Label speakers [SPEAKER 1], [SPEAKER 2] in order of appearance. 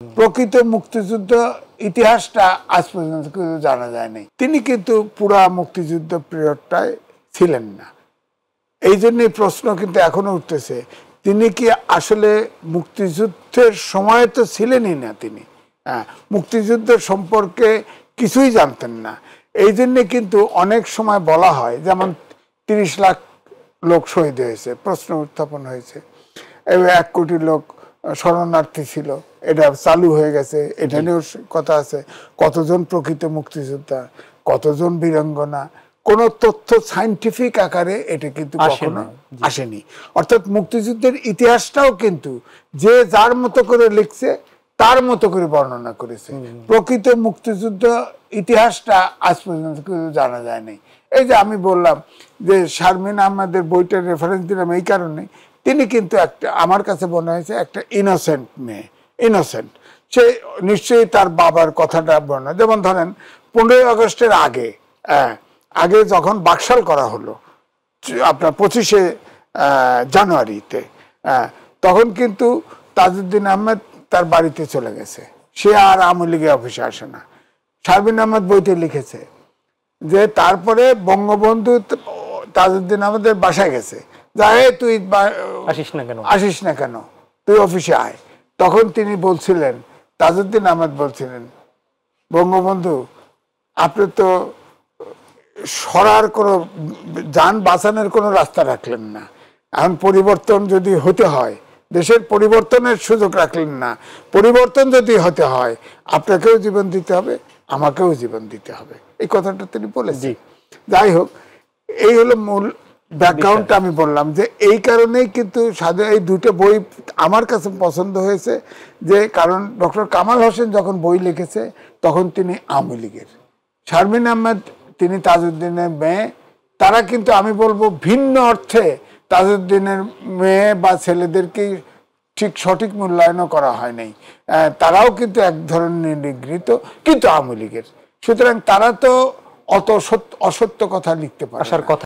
[SPEAKER 1] প্রকৃত মুক্তিযুদ্ধ ইতিহাসটা আজ পর্যন্ত কিন্তু জানা যায়নি। তিনি কিন্তু পুরা মুক্তিযুদ্ধ পিরিয়ডটায় ছিলেন না। এই জন্যই প্রশ্ন কিন্তু এখনো উঠতেছে, তিনি কি আসলে মুক্তিযুদ্ধের সময় তো ছিলেনই না। তিনি মুক্তিযুদ্ধ সম্পর্কে কিছুই জানতেন না। এই জন্যে কিন্তু অনেক সময় বলা হয়, যেমন ৩০ লাখ লোক শহীদ হয়েছে, প্রশ্ন উত্থাপন হয়েছে, ১ কোটি লোক শরণার্থী ছিল, এটা চালু হয়ে গেছে, এটা নিয়েও কথা আছে। কতজন প্রকৃত মুক্তিযোদ্ধা, কতজন বীরাঙ্গনা, কোন তথ্য সাইন্টিফিক আকারে এটা কিন্তু কখনো আসেনি। অর্থাৎ মুক্তিযুদ্ধের ইতিহাসটাও কিন্তু যে যার মতো করে লিখছে, তার মতো করে বর্ণনা করেছে। প্রকৃত মুক্তিযুদ্ধ ইতিহাসটা আজ পর্যন্ত কিন্তু জানা যায়নি। এই যে আমি বললাম যে শারমিন আহমেদের বইটার রেফারেন্স দিলাম এই কারণে, তিনি কিন্তু একটা, আমার কাছে মনে হয়েছে একটা ইনোসেন্ট মেয়ে, ইনোসেন্ট। সে নিশ্চয়ই তার বাবার কথাটা বর্ণনা, যেমন ধরেন 15ই আগস্টের আগে যখন বাকশাল করা হলো আপনার 25শে জানুয়ারিতে, তখন কিন্তু তাজউদ্দিন আহমেদ তার বাড়িতে চলে গেছে, সে আর আওয়ামী লীগের অফিসে আসে না। শারমিন আহমেদ বইতে লিখেছে যে তারপরে বঙ্গবন্ধু তাজউদ্দিন আহমেদের বাসায় গেছে, যাই তুই আসিস না কেন, তুই অফিসে আয়। তখন তিনি বলছিলেন, তাজউদ্দিন আহমেদ বলছিলেন, বঙ্গবন্ধু আপনি তো সরার কোনো যান বাঁচানোর কোনো রাস্তা রাখলেন না, এখন পরিবর্তন যদি হতে হয়, দেশের পরিবর্তনের সুযোগ রাখলেন না, পরিবর্তন যদি হতে হয় আপনাকেও জীবন দিতে হবে, আমাকেও জীবন দিতে হবে, এই কথাটা তিনি বলেছেন। যাই হোক, এই হলো মূল ব্যাকগ্রাউন্ডটা। আমি বললাম যে এই কারণেই কিন্তু এই দুটো বই আমার কাছে পছন্দ হয়েছে, যে কারণ ডক্টর কামাল হোসেন যখন বই লিখেছে তখন তিনি আওয়ামী লীগের, শারমিন আহমেদ তিনি তাজউদ্দিনের মেয়ে। তারা কিন্তু আমি বলবো ভিন্ন অর্থে তাজউদ্দিনের মেয়ে বা ছেলেদেরকেই ঠিক সঠিক মূল্যায়নও করা হয় নাই। তারাও কিন্তু এক ধরনের নিগৃহীত, কিন্তু আওয়ামী লীগের। সুতরাং তারা তো অত অসত্য কথা লিখতে পারে।